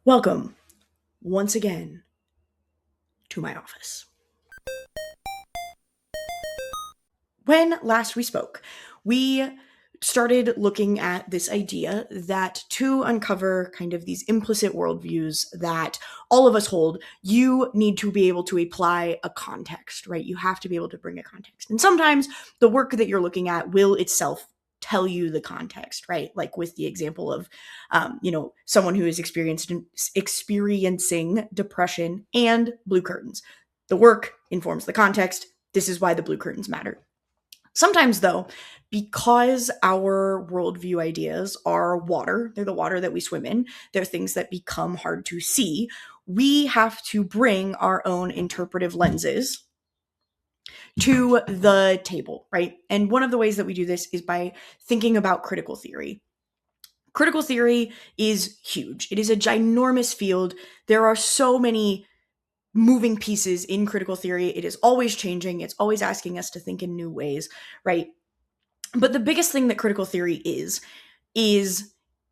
Welcome, once again, to my office. When last we spoke, we started looking at this idea that to uncover kind of these implicit worldviews that all of us hold, you need to be able to apply a context, right? You have to be able to bring a context. And sometimes the work that you're looking at will itself tell you the context, right? Like with the example of, someone who is experiencing depression and blue curtains. The work informs the context. This is why the blue curtains matter. Sometimes, though, because our worldview ideas are water, they're the water that we swim in, they're things that become hard to see, we have to bring our own interpretive lenses to the table, right? And one of the ways that we do this is by thinking about critical theory. Critical theory is huge. It is a ginormous field. There are so many moving pieces in critical theory. It is always changing. It's always asking us to think in new ways, right? But the biggest thing that critical theory is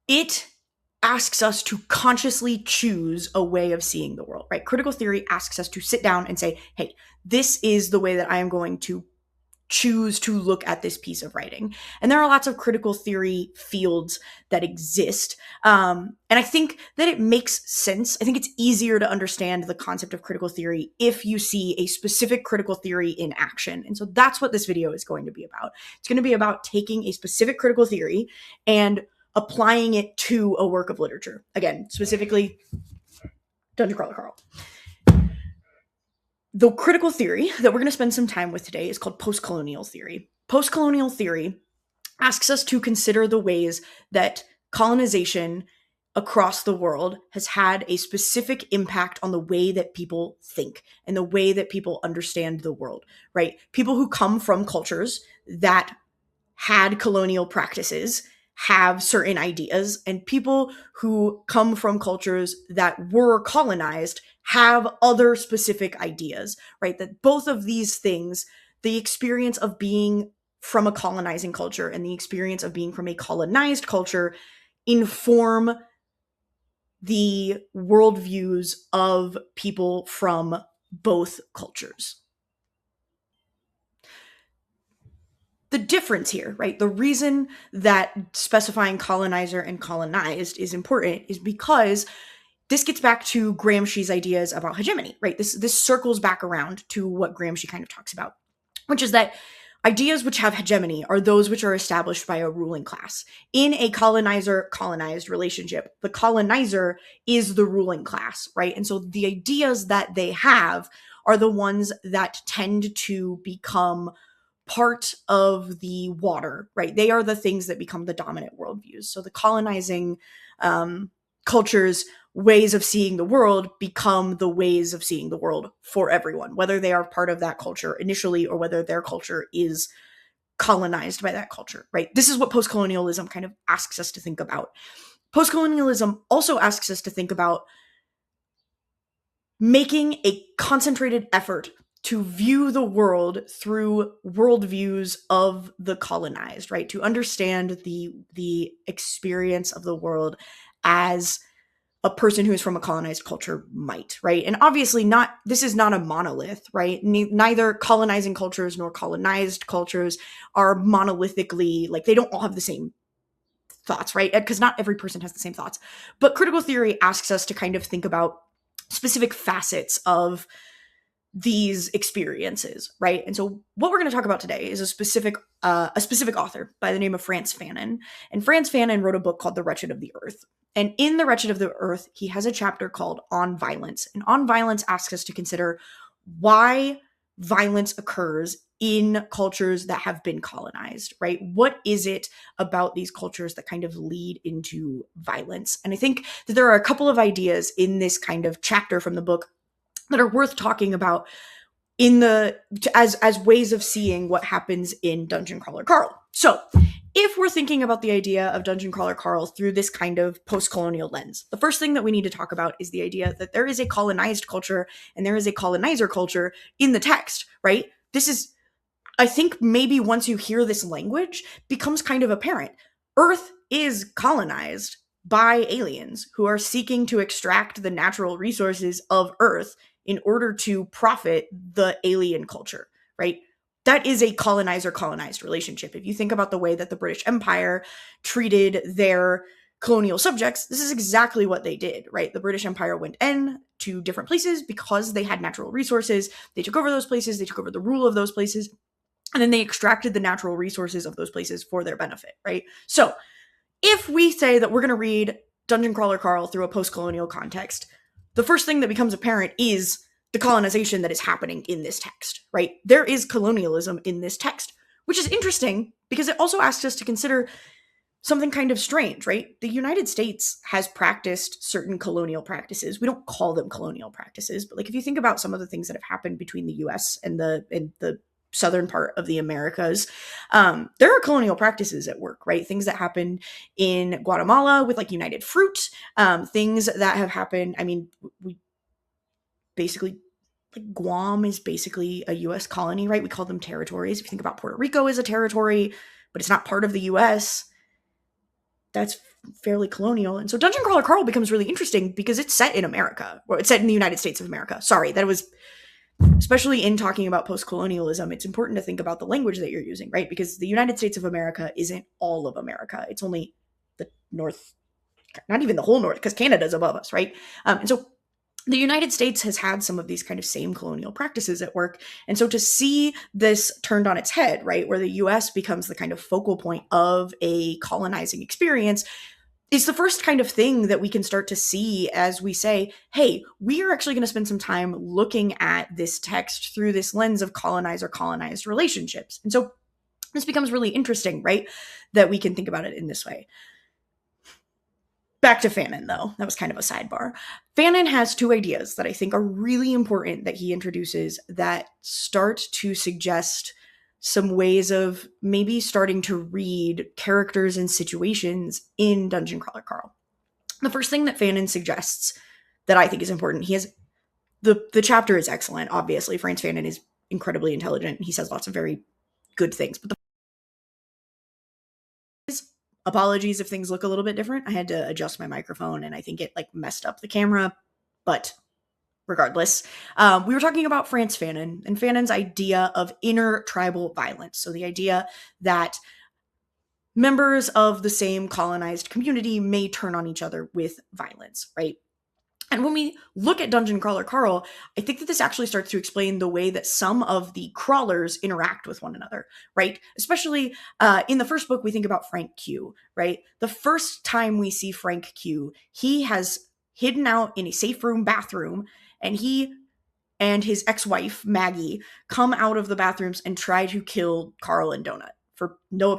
it asks us to consciously choose a way of seeing the world, right? Critical theory asks us to sit down and say, hey, this is the way that I am going to choose to look at this piece of writing. And there are lots of critical theory fields that exist. And I think that it makes sense. I think it's easier to understand the concept of critical theory if you see a specific critical theory in action. And so that's what this video is going to be about. It's going to be about taking a specific critical theory and applying it to a work of literature. Again, specifically, Dungeon Crawler Carl. The critical theory that we're going to spend some time with today is called postcolonial theory. Postcolonial theory asks us to consider the ways that colonization across the world has had a specific impact on the way that people think and the way that people understand the world, right? People who come from cultures that had colonial practices have certain ideas, and people who come from cultures that were colonized have other specific ideas, right? That both of these things, the experience of being from a colonizing culture and the experience of being from a colonized culture, inform the worldviews of people from both cultures. The difference here, right? The reason that specifying colonizer and colonized is important is because this gets back to Gramsci's ideas about hegemony, right? This circles back around to what Gramsci kind of talks about, which is that ideas which have hegemony are those which are established by a ruling class. In a colonizer-colonized relationship, the colonizer is the ruling class, right? And so the ideas that they have are the ones that tend to become part of the water, right? They are the things that become the dominant worldviews. So the colonizing cultures' ways of seeing the world become the ways of seeing the world for everyone, whether they are part of that culture initially or whether their culture is colonized by that culture, right? This is what postcolonialism kind of asks us to think about. Postcolonialism also asks us to think about making a concentrated effort to view the world through worldviews of the colonized, right? To understand the experience of the world as a person who is from a colonized culture might, right? And obviously this is not a monolith, right? Neither colonizing cultures nor colonized cultures are monolithically, like they don't all have the same thoughts, right? Because not every person has the same thoughts. But critical theory asks us to kind of think about specific facets of these experiences, right? And so what we're going to talk about today is a specific author by the name of Frantz Fanon. And Frantz Fanon wrote a book called The Wretched of the Earth. And in The Wretched of the Earth, he has a chapter called On Violence. And On Violence asks us to consider why violence occurs in cultures that have been colonized, right? What is it about these cultures that kind of lead into violence? And I think that there are a couple of ideas in this kind of chapter from the book that are worth talking about as ways of seeing what happens in Dungeon Crawler Carl. So if we're thinking about the idea of Dungeon Crawler Carl through this kind of post-colonial lens, the first thing that we need to talk about is the idea that there is a colonized culture and there is a colonizer culture in the text, right? This is, I think maybe once you hear this language, becomes kind of apparent. Earth is colonized by aliens who are seeking to extract the natural resources of Earth in order to profit the alien culture, right? That is a colonizer-colonized relationship. If you think about the way that the British Empire treated their colonial subjects, this is exactly what they did, right? The British Empire went in to different places because they had natural resources. They took over those places, they took over the rule of those places, and then they extracted the natural resources of those places for their benefit, right? So if we say that we're going to read Dungeon Crawler Carl through a post-colonial context, the first thing that becomes apparent is the colonization that is happening in this text, right? There is colonialism in this text, which is interesting because it also asks us to consider something kind of strange, right? The United States has practiced certain colonial practices. We don't call them colonial practices, but like if you think about some of the things that have happened between the US and the southern part of the Americas, there are colonial practices at work, right? Things that happened in Guatemala with like United Fruit, things that have happened. I mean, we basically, like Guam is basically a US colony, right? We call them territories. If you think about Puerto Rico as a territory, but it's not part of the US, that's fairly colonial. And so Dungeon Crawler Carl becomes really interesting because it's set in America, or it's set in the United States of America. Sorry, that was, especially in talking about post-colonialism, it's important to think about the language that you're using, right? Because the United States of America isn't all of America. It's only the North, not even the whole North, because Canada's above us, right? And so the United States has had some of these kind of same colonial practices at work. And so to see this turned on its head, right, where the US becomes the kind of focal point of a colonizing experience, is the first kind of thing that we can start to see as we say, hey, we are actually going to spend some time looking at this text through this lens of colonizer-colonized relationships. And so this becomes really interesting, right, that we can think about it in this way. Back to Fanon, though. That was kind of a sidebar. Fanon has two ideas that I think are really important that he introduces that start to suggest some ways of maybe starting to read characters and situations in Dungeon Crawler Carl. The first thing that Fanon suggests that I think is important, he has the chapter is excellent, obviously. Frantz Fanon is incredibly intelligent. He says lots of very good things. But apologies if things look a little bit different. I had to adjust my microphone and I think it like messed up the camera, but regardless, we were talking about Frantz Fanon and Fanon's idea of intertribal violence. So the idea that members of the same colonized community may turn on each other with violence, right? And when we look at Dungeon Crawler Carl, I think that this actually starts to explain the way that some of the crawlers interact with one another, right? Especially in the first book, we think about Frank Q, right? The first time we see Frank Q, he has hidden out in a safe room bathroom, and he and his ex-wife, Maggie, come out of the bathrooms and try to kill Carl and Donut for no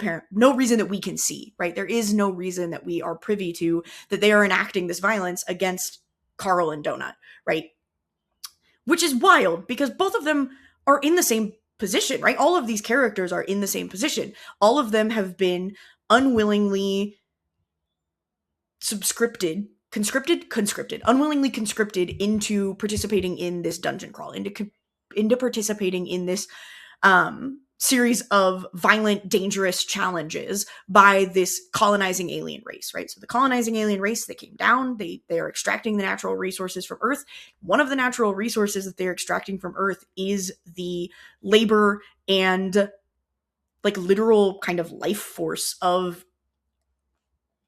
reason that we can see, right? There is no reason that we are privy to that they are enacting this violence against Carl and Donut, right? Which is wild because both of them are in the same position, right? All of these characters are in the same position. All of them have been unwillingly unwillingly conscripted into participating in this dungeon crawl, into participating in this series of violent, dangerous challenges by this colonizing alien race, right? So the colonizing alien race, they came down, they are extracting the natural resources from Earth. One of the natural resources that they're extracting from Earth is the labor and like literal kind of life force of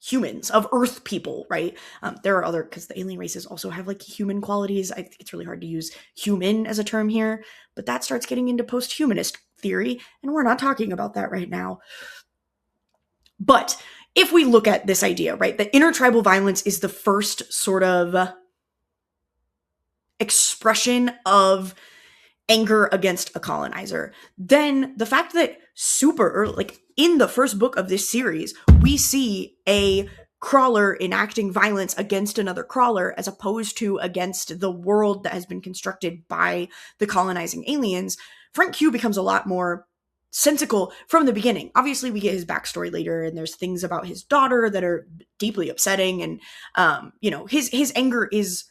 humans, of Earth people, right? There are other, because the alien races also have like human qualities. I think it's really hard to use human as a term here, but that starts getting into post-humanist theory, and we're not talking about that right now. But if we look at this idea, right, that intertribal violence is the first sort of expression of anger against a colonizer, then the fact that super early, like in the first book of this series, we see a crawler enacting violence against another crawler as opposed to against the world that has been constructed by the colonizing aliens, Frank Q becomes a lot more sensical from the beginning. Obviously, we get his backstory later, and there's things about his daughter that are deeply upsetting, and his anger is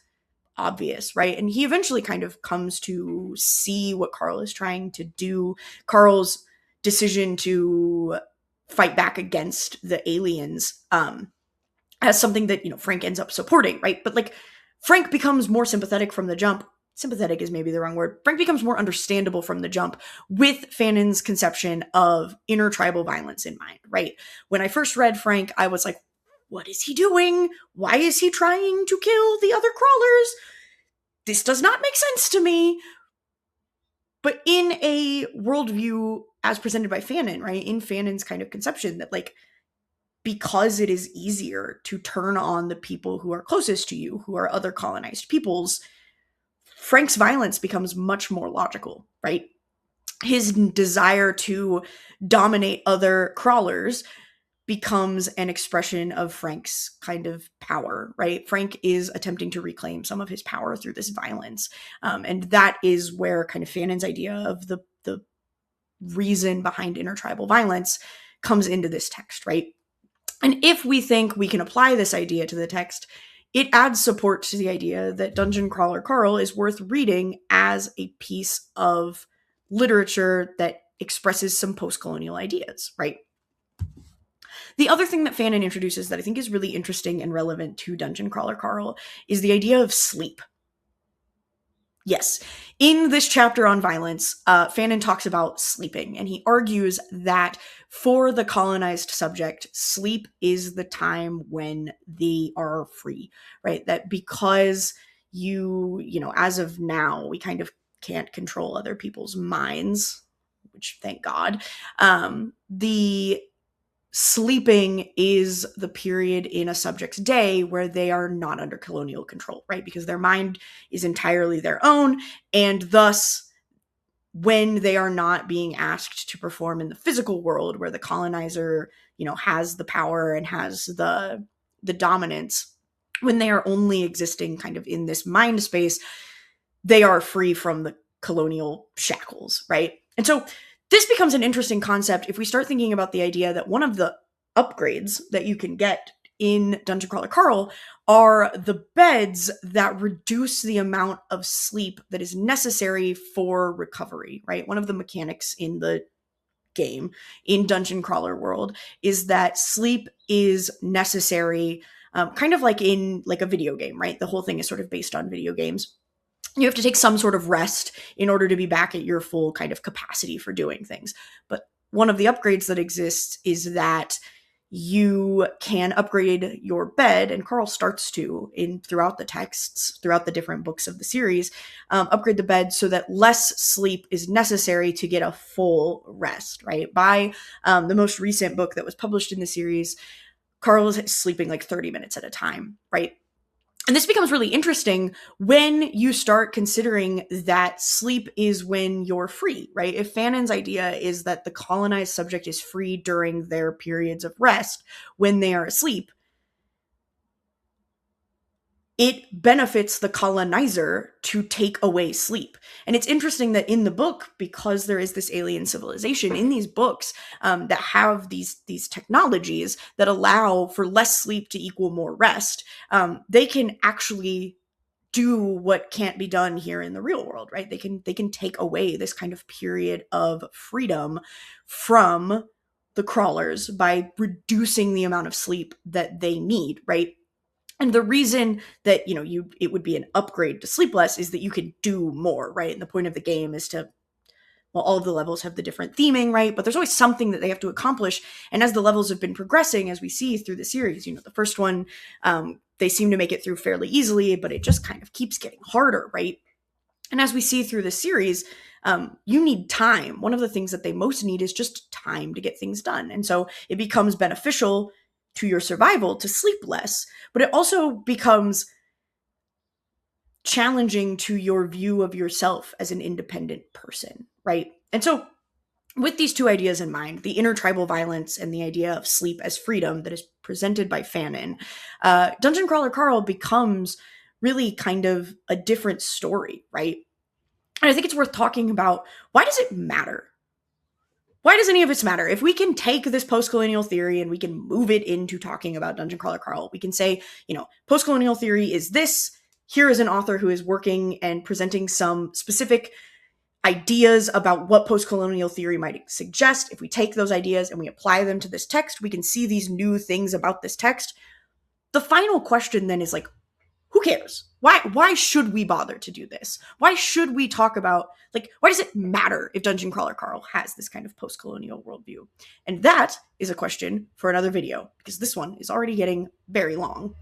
obvious, right? And he eventually kind of comes to see what Carl is trying to do. Carl's decision to fight back against the aliens as something that, Frank ends up supporting, right? But like Frank becomes more sympathetic from the jump. Sympathetic is maybe the wrong word. Frank becomes more understandable from the jump with Fanon's conception of intertribal violence in mind, right? When I first read Frank, I was like, what is he doing? Why is he trying to kill the other crawlers? This does not make sense to me. But in a worldview as presented by Fanon, right? In Fanon's kind of conception that like, because it is easier to turn on the people who are closest to you, who are other colonized peoples, Frank's violence becomes much more logical, right? His desire to dominate other crawlers becomes an expression of Frank's kind of power, right? Frank is attempting to reclaim some of his power through this violence. And that is where kind of Fanon's idea of the reason behind intertribal violence comes into this text, right? And if we think we can apply this idea to the text, it adds support to the idea that Dungeon Crawler Carl is worth reading as a piece of literature that expresses some post-colonial ideas, right? The other thing that Fanon introduces that I think is really interesting and relevant to Dungeon Crawler Carl is the idea of sleep. Yes, in this chapter on violence, Fanon talks about sleeping, and he argues that for the colonized subject, sleep is the time when they are free, right? That because as of now, we kind of can't control other people's minds, which thank God. The sleeping is the period in a subject's day where they are not under colonial control, right? Because their mind is entirely their own, and thus when they are not being asked to perform in the physical world where the colonizer, has the power and has the dominance, when they are only existing kind of in this mind space, they are free from the colonial shackles, right? And so this becomes an interesting concept if we start thinking about the idea that one of the upgrades that you can get in Dungeon Crawler Carl are the beds that reduce the amount of sleep that is necessary for recovery, right? One of the mechanics in the game in Dungeon Crawler world is that sleep is necessary, kind of like in like a video game, right? The whole thing is sort of based on video games. You have to take some sort of rest in order to be back at your full kind of capacity for doing things. But one of the upgrades that exists is that you can upgrade your bed, and Carl starts to throughout the texts, throughout the different books of the series, upgrade the bed so that less sleep is necessary to get a full rest, right? By the most recent book that was published in the series, Carl is sleeping like 30 minutes at a time, right? And this becomes really interesting when you start considering that sleep is when you're free, right? If Fanon's idea is that the colonized subject is free during their periods of rest when they are asleep, it benefits the colonizer to take away sleep. And it's interesting that in the book, because there is this alien civilization in these books that have these technologies that allow for less sleep to equal more rest, they can actually do what can't be done here in the real world, right? They can take away this kind of period of freedom from the crawlers by reducing the amount of sleep that they need, right? And the reason that, it would be an upgrade to sleep less is that you can do more, right? And the point of the game is to, well, all of the levels have the different theming, right? But there's always something that they have to accomplish. And as the levels have been progressing, as we see through the series, the first one, they seem to make it through fairly easily, but it just kind of keeps getting harder, right? And as we see through the series, you need time. One of the things that they most need is just time to get things done. And so it becomes beneficial to your survival to sleep less, but it also becomes challenging to your view of yourself as an independent person, right? And so with these two ideas in mind, the intertribal violence and the idea of sleep as freedom that is presented by Fanon, Dungeon Crawler Carl becomes really kind of a different story, right? And I think it's worth talking about, why does it matter? Why does any of this matter? If we can take this post-colonial theory and we can move it into talking about Dungeon Crawler Carl, we can say, post-colonial theory is this. Here is an author who is working and presenting some specific ideas about what post-colonial theory might suggest. If we take those ideas and we apply them to this text, we can see these new things about this text. The final question then is like, who cares? Why should we bother to do this? Why should we talk about, like, why does it matter if Dungeon Crawler Carl has this kind of post-colonial worldview? And that is a question for another video, because this one is already getting very long.